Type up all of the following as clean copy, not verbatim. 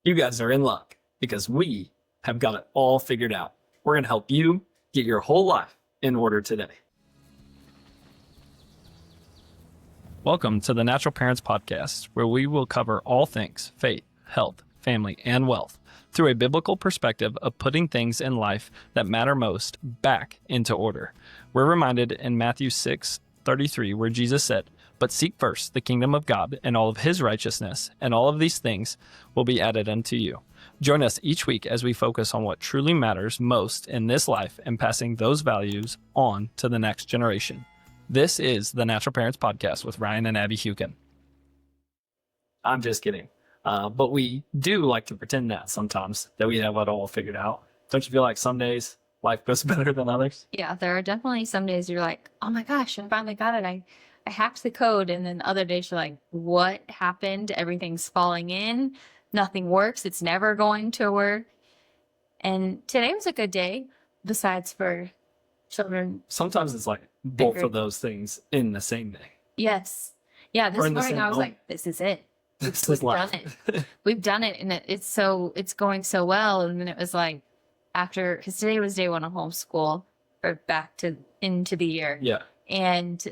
You guys are in luck because we have got it all figured out. We're going to help you get your whole life in order today. Welcome to the Natural Parents Podcast, where we will cover all things faith, health, family, and wealth through a biblical perspective of putting things in life that matter most back into order. We're reminded in Matthew 6:33, where Jesus said, "But seek first the kingdom of God and all of his righteousness, and all of these things will be added unto you." Join us each week as we focus on what truly matters most in this life and passing those values on to the next generation. This is the Natural Parents Podcast with Ryan and Abbie Hewkin. I'm just kidding. But we do like to pretend that sometimes that we have it all figured out. Don't you feel like some days life goes better than others? Yeah, there are definitely some days you're like, oh my gosh, I finally got it. I hacked the code. And then other days you're like, what happened? Everything's falling in. Nothing works. It's never going to work. And today was a good day, besides for children. Sometimes it's like both of those things in the same day. Yes. Yeah, this morning I was like, this is it. We've done it. We've done it. And it's going so well. And then it was like because today was day one of homeschool, or into the year. Yeah. And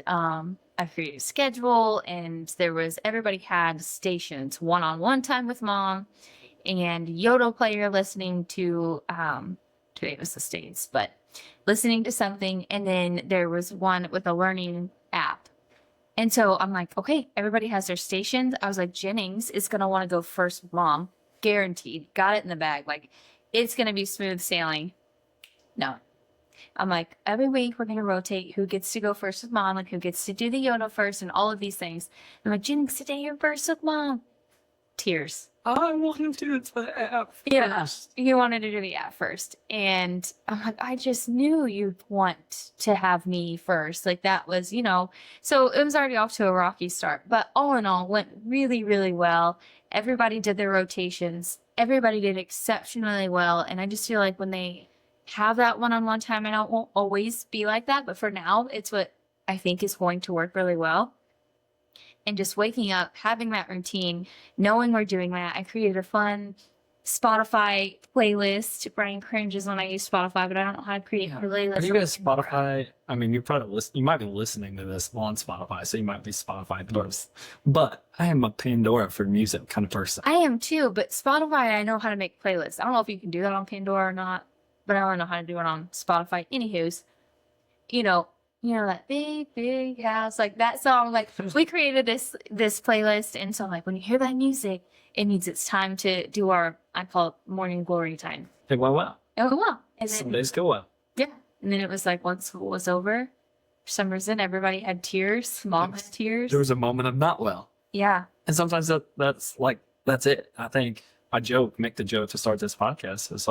I created a schedule, and everybody had stations, one-on-one time with mom and Yodel player listening to, today was the States, but listening to something. And then there was one with a learning app. And so I'm like, okay, everybody has their stations. I was like, Jennings is going to want to go first with mom. Guaranteed. Got it in the bag. Like, it's going to be smooth sailing. No. I'm like, every week we're going to rotate who gets to go first with mom and who gets to do the Yoda first and all of these things. I'm like, Jennings, today you're first with mom. Tears. I want to do the app first. Yeah, you wanted to do the app first. And I'm like, I just knew you'd want to have me first. Like, that was, so it was already off to a rocky start. But all in all, went really, really well. Everybody did their rotations. Everybody did exceptionally well. And I just feel like when they have that one-on-one time, and it won't always be like that, but for now, it's what I think is going to work really well. And just waking up, having that routine, knowing we're doing that. I created a fun Spotify playlist. Brian cringes when I use Spotify, but I don't know how to create a playlist. Are you guys Spotify? I mean, you might be listening to this on Spotify, so you might be Spotify first. But I am a Pandora for music kind of person. I am too, but Spotify, I know how to make playlists. I don't know if you can do that on Pandora or not, but I don't know how to do it on Spotify. Anywho's, that big house, like that song, like we created this playlist. And so like when you hear that music, it means it's time to do I call it morning glory time. It went well. It went well. And some days go well. Yeah. And then it was like once school was over, for some reason, everybody had tears. Mom had tears. There was a moment of not well. Yeah. And sometimes that's it. I think make the joke to start this podcast is,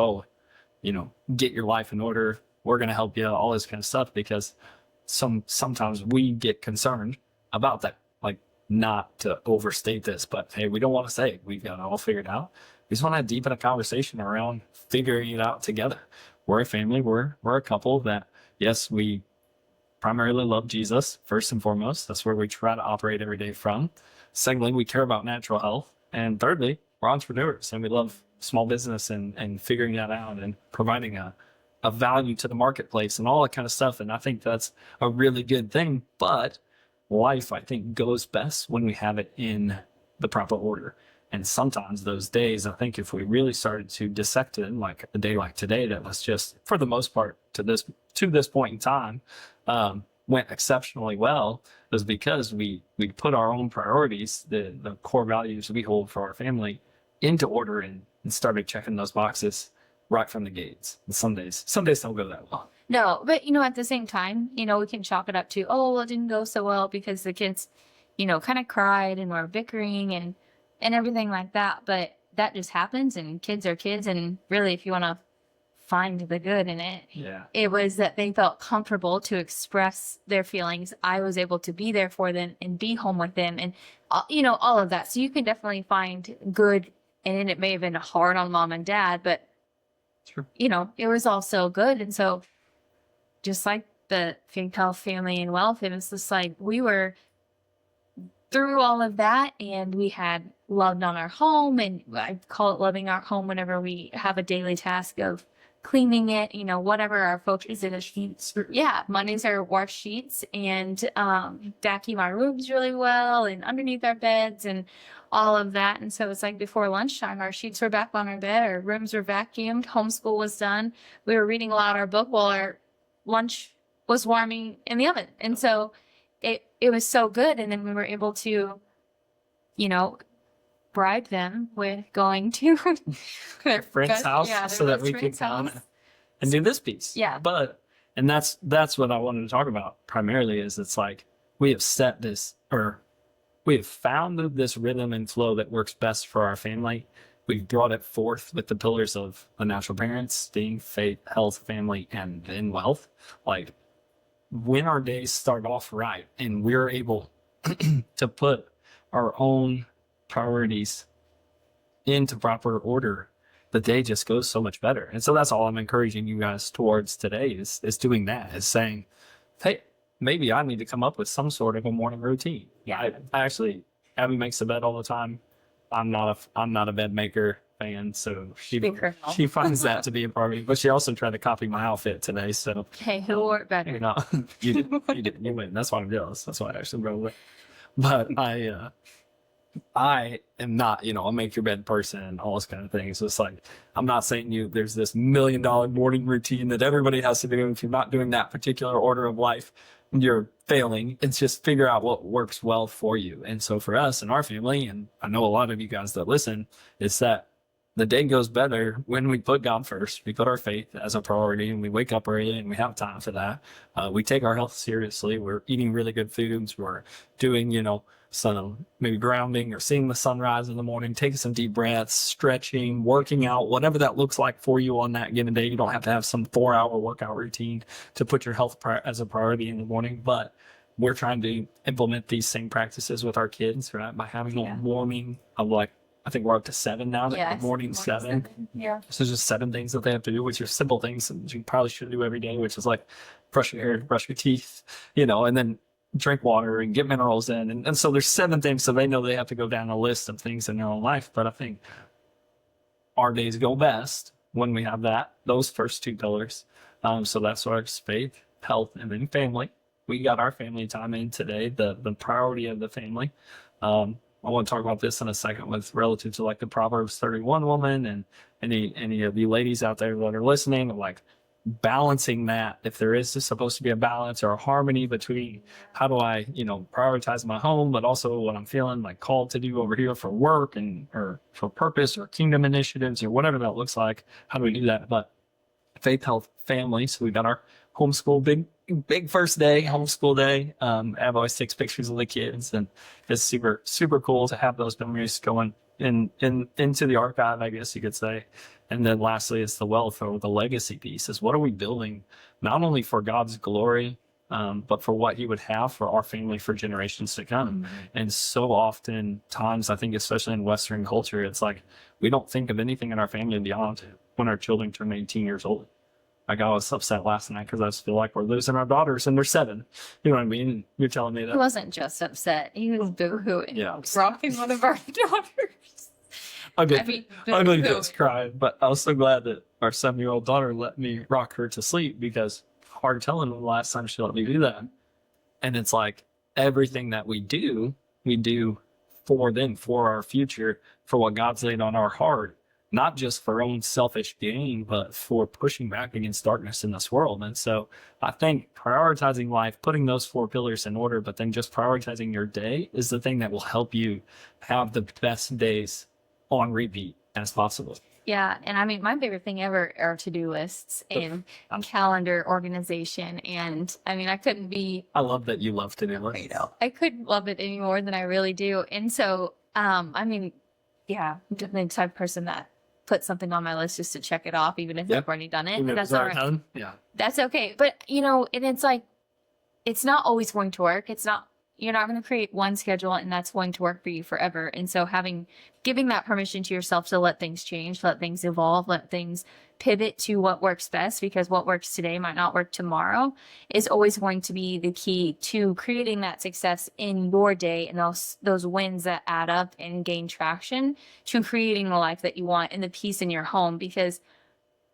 get your life in order. We're going to help you, all this kind of stuff, because sometimes we get concerned about that. Like, not to overstate this, but hey, we don't want to say we've got it all figured out. We just want to deepen a conversation around figuring it out together. We're a family. We're a couple that, yes, we primarily love Jesus first and foremost. That's where we try to operate every day from. Secondly, we care about natural health. And thirdly, we're entrepreneurs and we love small business and figuring that out and providing a value to the marketplace and all that kind of stuff. And I think that's a really good thing. But life, I think, goes best when we have it in the proper order. And sometimes those days, I think if we really started to dissect it, like a day like today, that was just, for the most part, to this point in time, went exceptionally well, was because we put our own priorities, the core values we hold for our family, into order and started checking those boxes right from the gates. And some days don't go that well. No, but at the same time, we can chalk it up to, well, it didn't go so well because the kids, kind of cried and were bickering and everything like that. But that just happens, and kids are kids. And really, if you want to find the good in it, it was that they felt comfortable to express their feelings. I was able to be there for them and be home with them, and all of that. So you can definitely find good, and it may have been hard on mom and dad, but Sure. It was also good. And so just like the faith, health, family, and wealth, it was just like we were through all of that, and we had loved on our home, and I call it loving our home whenever we have a daily task of cleaning it, you know, whatever our focus is. Yeah, Mondays are wash sheets and vacuum our rooms really well and underneath our beds and all of that. And so it's like before lunchtime, our sheets were back on our bed, our rooms were vacuumed, homeschool was done. We were reading aloud our book while our lunch was warming in the oven. And so it was so good. And then we were able to, you know, bribe them with going to their friend's house so that we could come and do this piece. Yeah. And that's what I wanted to talk about primarily is it's like we have set this, or we have found this rhythm and flow that works best for our family. We've brought it forth with the pillars of the natural parents, being faith, health, family, and then wealth. Like when our days start off right and we're able to put our own priorities into proper order, the day just goes so much better. And so that's all I'm encouraging you guys towards today is doing that, is saying, hey, maybe I need to come up with some sort of a morning routine. Yeah. I actually, Abbie makes the bed all the time. I'm not a bed maker fan, so she finds that to be a priority. But she also tried to copy my outfit today. So hey, who wore it better? You know, you didn't. You win. That's why I'm jealous. That's why I actually wrote it. But I am not, you know, a make your bed person and all this kind of thing. So it's like, I'm not saying there's this $1 million morning routine that everybody has to do. If you're not doing that particular order of life, you're failing. It's just figure out what works well for you. And so for us and our family, and I know a lot of you guys that listen, is that the day goes better when we put God first. We put our faith as a priority and we wake up early and we have time for that. We take our health seriously. We're eating really good foods. We're doing, you know, some maybe grounding or seeing the sunrise in the morning, taking some deep breaths, stretching, working out, whatever that looks like for you on that given day. You don't have to have some 4-hour workout routine to put your health as a priority in the morning, but we're trying to implement these same practices with our kids, right? By having a morning of like, I think we're up to 7 now. Morning 7. Yeah. So just 7 things that they have to do, which are simple things that you probably should do every day, which is like brush your hair, brush your teeth, you know, and then drink water and get minerals in. And so there's 7 things. So they know they have to go down a list of things in their own life. But I think our days go best when we have those first 2 pillars. So that's our faith, health, and then family. We got our family time in today, the priority of the family. I want to talk about this in a second with relative to like the Proverbs 31 woman and any of you ladies out there that are listening, like balancing that. If there is supposed to be a balance or a harmony between how do I, you know, prioritize my home, but also what I'm feeling like called to do over here for work and or for purpose or kingdom initiatives or whatever that looks like. How do we do that? But faith, health, family. So we got our homeschool big first day, homeschool day. Ab always takes pictures of the kids, and it's super, super cool to have those memories going into the archive, I guess you could say. And then lastly, it's the wealth or the legacy piece is what are we building, not only for God's glory, but for what he would have for our family for generations to come. Mm-hmm. And so often times, I think, especially in Western culture, it's like, we don't think of anything in our family beyond when our children turn 18 years old. Like I was upset last night because I just feel like we're losing our daughters and they're 7. You know what I mean? You're telling me that. He wasn't just upset. He was boo-hooing. Yeah. Rocking one of our daughters. Okay. I know you was crying, but I was so glad that our 7-year-old daughter let me rock her to sleep because hard telling when the last time she let me do that. And it's like everything that we do for them, for our future, for what God's laid on our heart. Not just for own selfish gain, but for pushing back against darkness in this world. And so I think prioritizing life, putting those 4 pillars in order, but then just prioritizing your day is the thing that will help you have the best days on repeat as possible. Yeah. And I mean, my favorite thing ever are to-do lists and calendar organization. And I mean, I love that you love to-do lists. You know, I couldn't love it any more than I really do. And so, I mean, yeah, I'm definitely the type of person that put something on my list just to check it off, even if I've already done it. That's all right. Yeah. That's okay. But, you know, and it's like, it's not always going to work. It's not, you're not going to create one schedule and that's going to work for you forever. And so giving that permission to yourself to let things change, let things evolve, let things pivot to what works best, because what works today might not work tomorrow, is always going to be the key to creating that success in your day and those wins that add up and gain traction to creating the life that you want and the peace in your home. Because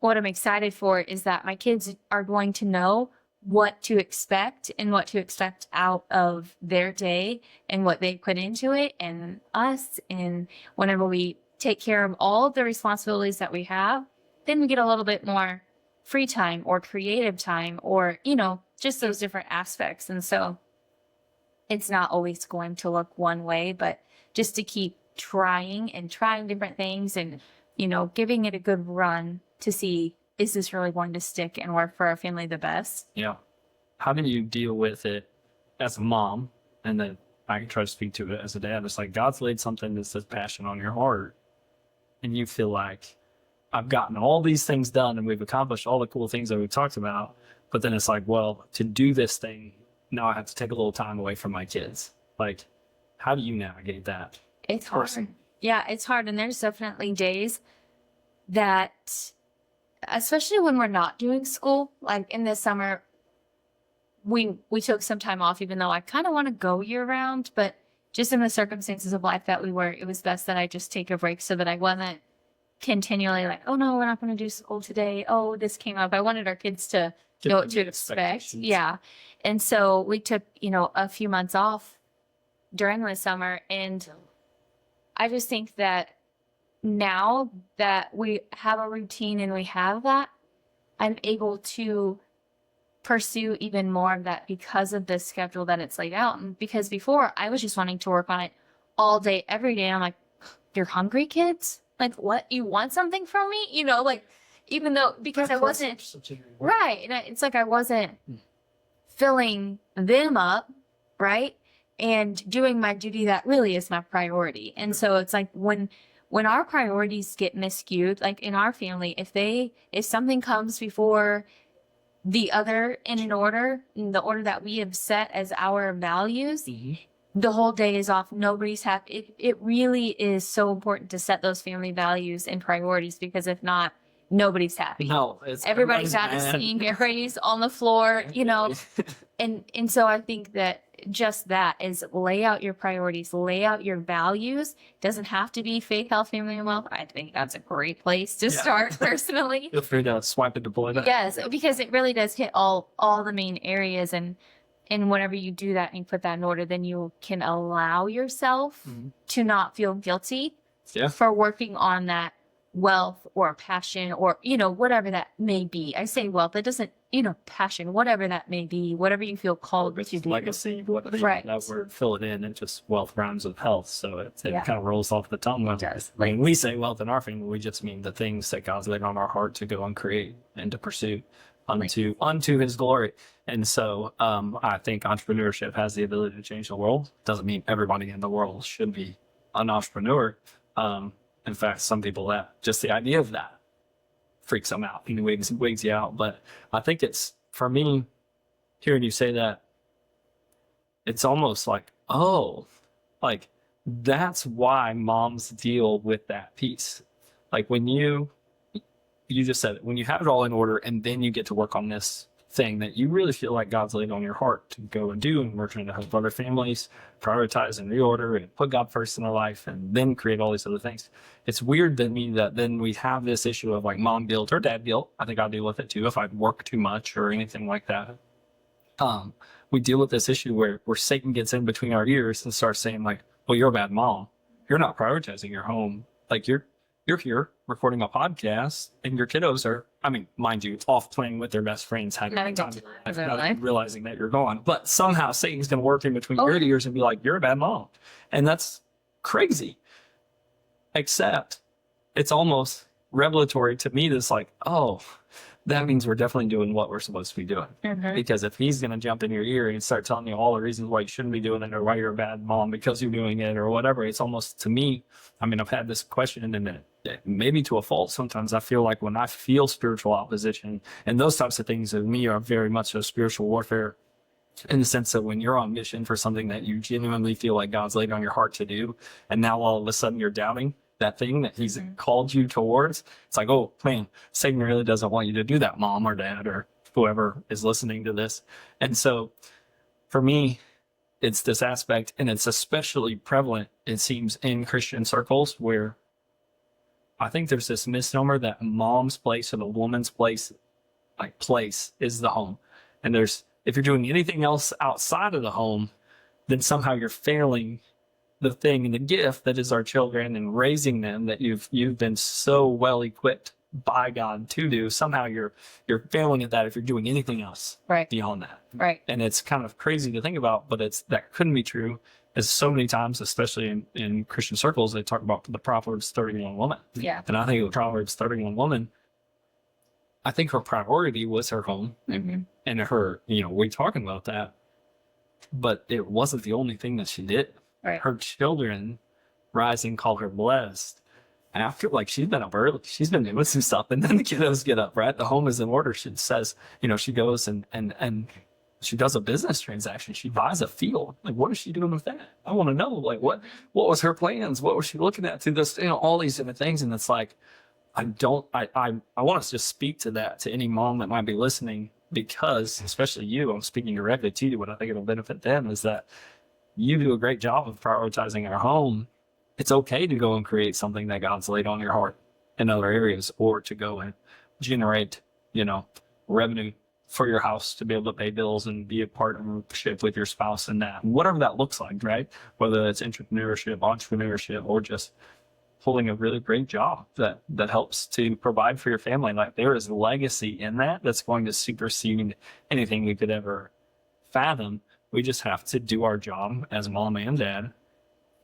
what I'm excited for is that my kids are going to know what to expect and what to expect out of their day and what they put into it, and us. And whenever we take care of all of the responsibilities that we have, then we get a little bit more free time or creative time, or, just those different aspects. And so it's not always going to look one way, but just to keep trying different things and, giving it a good run to see, is this really going to stick and work for our family the best? Yeah. How do you deal with it as a mom? And then I can try to speak to it as a dad. It's like God's laid something that says passion on your heart, and you feel like, I've gotten all these things done and we've accomplished all the cool things that we've talked about. But then it's like, well, to do this thing, now I have to take a little time away from my kids. Like, how do you navigate that? It's hard. Yeah, it's hard. And there's definitely days that, especially when we're not doing school, like in the summer, we took some time off, even though I kind of want to go year round, but just in the circumstances of life that we were, it was best that I just take a break so that I wasn't continually like, oh no, we're not going to do school today. Oh, this came up. I wanted our kids to know what to expect. Yeah. And so we took, a few months off during the summer. And I just think that now that we have a routine and we have that, I'm able to pursue even more of that because of the schedule that it's laid out. And because before I was just wanting to work on it all day, every day. I'm like, you're hungry, kids? Like, what? You want something from me? Even though, because I wasn't, right. And it's like, I wasn't filling them up, right? And doing my duty that really is my priority. And so it's like when our priorities get miscued, like in our family, if something comes before the other in the order that we have set as our values, the whole day is off. Nobody's happy. It really is so important to set those family values and priorities, because if not, nobody's happy. No, everybody's out of sync. Everybody's on the floor, and so I think that just that is, lay out your priorities, lay out your values. Doesn't have to be faith, health, family, and wealth. I think that's a great place to start personally. Feel free to swipe and deploy that. Yes, because it really does hit all the main areas. And whenever you do that and you put that in order, then you can allow yourself to not feel guilty for working on that wealth or passion or, whatever that may be. I say wealth, it doesn't, passion, whatever that may be, whatever you feel called to do. Legacy, whatever right. That word, fill it in, and just wealth rhymes with health. So it kind of rolls off the tongue. It does. When we say wealth in our family, we just mean the things that God's laid on our heart to go and create and to pursue unto his glory. And so I think entrepreneurship has the ability to change the world. Doesn't mean everybody in the world should be an entrepreneur. In fact, some people, that just the idea of that freaks them out and wigs you out. But I think it's, for me, hearing you say that, it's almost like, that's why moms deal with that piece. Like when you just said it, when you have it all in order and then you get to work on this thing that you really feel like God's laid on your heart to go and do, and we're trying to help other families prioritize and reorder and put God first in their life and then create all these other things. It's weird to me that then we have this issue of like mom guilt or dad guilt. I think I'll deal with it too if I work too much or anything like that. We deal with this issue where Satan gets in between our ears and starts saying like, well, you're a bad mom. You're not prioritizing your home. Like you're here recording a podcast and your kiddos are, mind you, off playing with their best friends, having a time not realizing that you're gone. But somehow Satan's going to work in between your ears and be like, you're a bad mom. And that's crazy. Except it's almost revelatory to me. That's like, that means we're definitely doing what we're supposed to be doing. Because if he's going to jump in your ear and start telling you all the reasons why you shouldn't be doing it or why you're a bad mom because you're doing it or whatever, it's almost, to me, I've had this question and maybe to a fault sometimes. I feel like when I feel spiritual opposition and those types of things, to me, are very much a spiritual warfare in the sense that when you're on mission for something that you genuinely feel like God's laid on your heart to do, and now all of a sudden you're doubting that thing that he's called you towards, it's like, oh man, Satan really doesn't want you to do that, mom or dad or whoever is listening to this. And so for me, it's this aspect, and it's especially prevalent, it seems, in Christian circles, where I think there's this misnomer that mom's place or the woman's place, like place, is the home. And if you're doing anything else outside of the home, then somehow you're failing the thing and the gift that is our children and raising them that you've been so well equipped by God to do. Somehow you're failing at that if you're doing anything else beyond that. Right. And it's kind of crazy to think about, but that couldn't be true, as so many times, especially in Christian circles, they talk about the Proverbs 31 woman. Yeah. And I think the Proverbs 31 woman, I think her priority was her home and her, we're talking about that, but it wasn't the only thing that she did. Right. Her children rise and call her blessed. After, like, she's been up early, she's been doing some stuff, and then the kiddos get up, right? The home is in order. She says, she goes and she does a business transaction. She buys a field. Like, what is she doing with that? I want to know, like, what was her plans? What was she looking at through this, all these different things? And it's like, I want to just speak to that, to any mom that might be listening, because especially you, I'm speaking directly to you, what I think it'll benefit them is that you do a great job of prioritizing our home. It's okay to go and create something that God's laid on your heart in other areas, or to go and generate, revenue for your house to be able to pay bills and be a partnership with your spouse in that, whatever that looks like, right? Whether it's entrepreneurship, or just holding a really great job that helps to provide for your family. Like, there is legacy in that's going to supersede anything we could ever fathom. We just have to do our job as mom and dad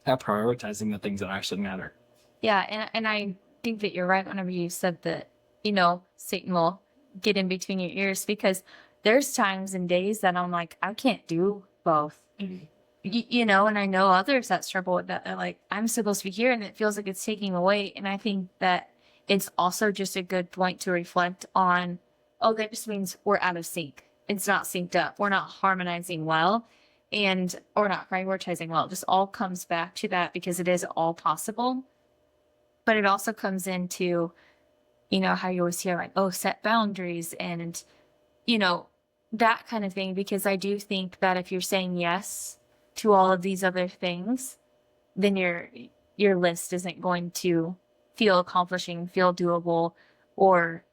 at prioritizing the things that actually matter. Yeah, and I think that you're right whenever you said that, Satan will get in between your ears, because there's times and days that I'm like, I can't do both. And I know others that struggle with that. They're like, I'm supposed to be here, and it feels like it's taking away. And I think that it's also just a good point to reflect on, that just means we're out of sync. It's not synced up. We're not harmonizing well, or not prioritizing well. It just all comes back to that, because it is all possible. But it also comes into, how you always hear, like, set boundaries and, that kind of thing. Because I do think that if you're saying yes to all of these other things, then your list isn't going to feel accomplishing, feel doable, or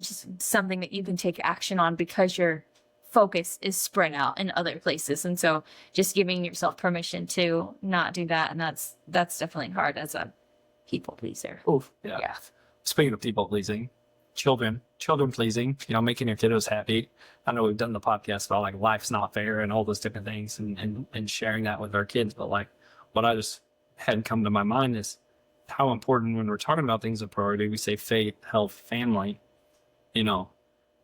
just something that you can take action on, because your focus is spread out in other places. And so just giving yourself permission to not do that. And that's definitely hard as a people pleaser. Oh, yeah. Speaking of people pleasing, children pleasing, making your kiddos happy. I know we've done the podcast about, like, life's not fair and all those different things, and sharing that with our kids. But, like, what I just had come to my mind is how important, when we're talking about things of priority, we say faith, health, family.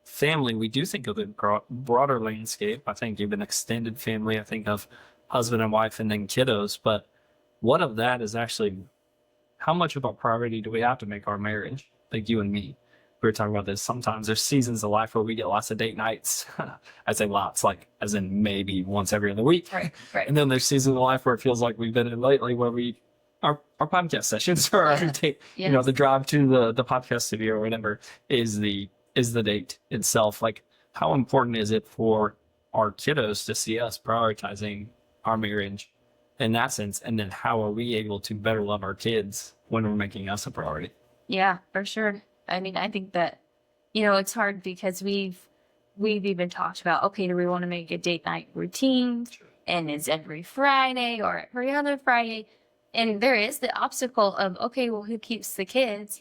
Family, we do think of the broader landscape. I think even extended family. I think of husband and wife and then kiddos. But what of that is actually, how much of a priority do we have to make our marriage? Like you and me. We were talking about this. Sometimes there's seasons of life where we get lots of date nights. I say lots, like as in maybe once every other week. Right. And then there's seasons of life where it feels like we've been in lately, where our podcast sessions or our date, the drive to the podcast studio or whatever is the date itself. Like, how important is it for our kiddos to see us prioritizing our marriage in that sense? And then how are we able to better love our kids when we're making us a priority? Yeah, for sure. I mean, I think that, it's hard, because we've even talked about, okay, do we want to make a date night routine? Sure. And it's every Friday or every other Friday. And there is the obstacle of, okay, well, who keeps the kids,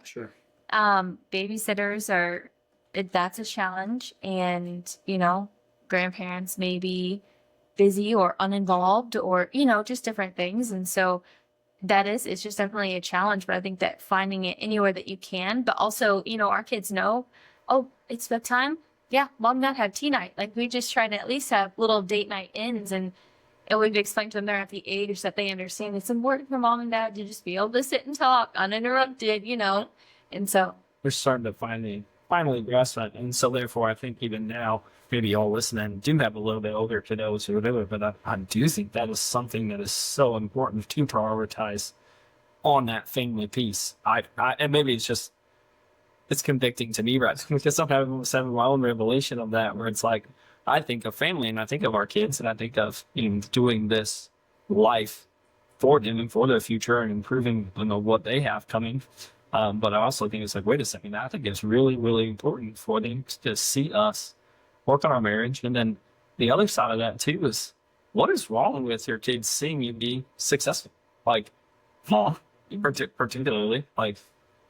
Sure. Babysitters that's a challenge. And, grandparents may be busy or uninvolved, or, just different things. And so it's just definitely a challenge. But I think that finding it anywhere that you can, but also, our kids know, it's bedtime. Yeah, mom and dad have tea night. Like, we just try to at least have little date night ins, and we've explained to them they're at the age that they understand it's important for mom and dad to just be able to sit and talk uninterrupted, And so we're starting to finally finally grasp that. And so therefore, I think even now, maybe y'all listening do have a little bit older kiddos or whatever, but I do think that is something that is so important to prioritize on that family piece. And maybe it's convicting to me, right? Because I'm having my own revelation of that, where it's like, I think of family and I think of our kids and I think of, doing this life for them and for their future and improving, what they have coming. But I also think it's like, wait a second, I think it's really, really important for them to see us work on our marriage. And then the other side of that too is, what is wrong with your kids seeing you be successful? Like, particularly, like,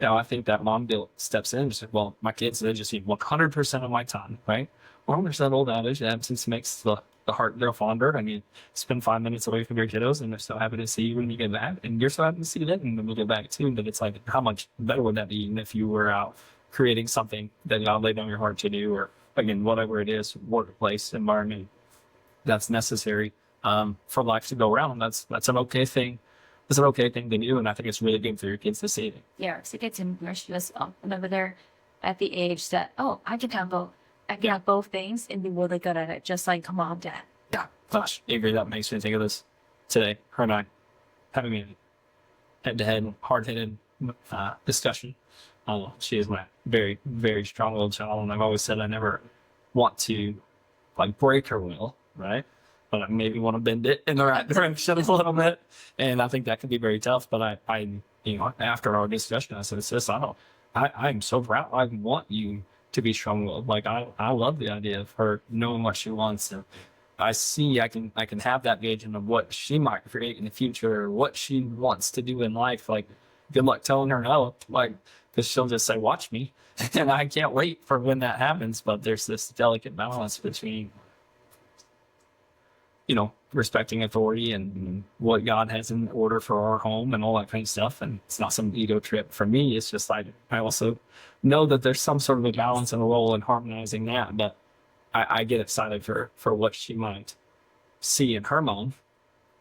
I think that mom steps in and says, well, my kids, they just need 100% of my time, right? Well, there's that old adage, absence makes the heart grow fonder. I mean, spend 5 minutes away from your kiddos and they're so happy to see you when you get back. And you're so happy to see them when you get back too. But it's like, how much better would that be if you were out creating something that God laid on your heart to do, or again, whatever it is, workplace environment that's necessary for life to go around. That's an okay thing. It's an okay thing to do, and I think it's really good for your kids to see it. Yeah, so kids immerse you as well. Whenever they're at the age that, I can have both. I can have both things and be really good at it, just like mom did. Yeah, gosh, I agree. That makes me think of this today. Her and I having a head-to-head, hard-headed discussion. She is my very, very strong-willed child, and I've always said I never want to break her will, right? But I maybe want to bend it in the right direction a little bit, and I think that can be very tough. But I after our discussion, I said, "Sis, I'm so proud. I want you to be strong-willed. Like I love the idea of her knowing what she wants, and I can have that vision of what she might create in the future, or what she wants to do in life. Like, good luck telling her no, because she'll just say, "Watch me," and I can't wait for when that happens. But there's this delicate balance between, respecting authority and what God has in order for our home and all that kind of stuff. And it's not some ego trip for me. It's just I also know that there's some sort of a balance and a role in harmonizing that. But I get excited for what she might see in her mom,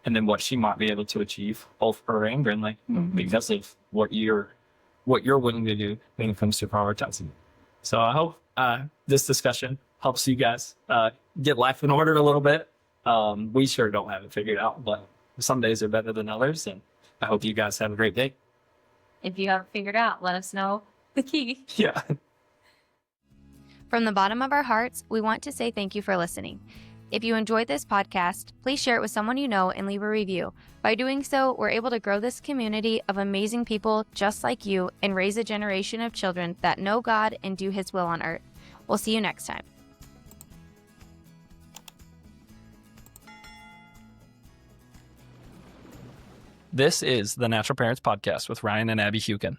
and then what she might be able to achieve, both her and Brinley, because of what you're willing to do when it comes to prioritizing. So I hope this discussion helps you guys get life in order a little bit. We sure don't have it figured out, but some days are better than others, and I hope you guys have a great day. If you haven't figured out, let us know the key. Yeah. From the bottom of our hearts, we want to say thank you for listening. If you enjoyed this podcast, please share it with someone you know and leave a review. By doing so, we're able to grow this community of amazing people just like you and raise a generation of children that know God and do His will on earth. We'll see you next time. This is the Natural Parents Podcast with Ryan and Abbie Hewkin.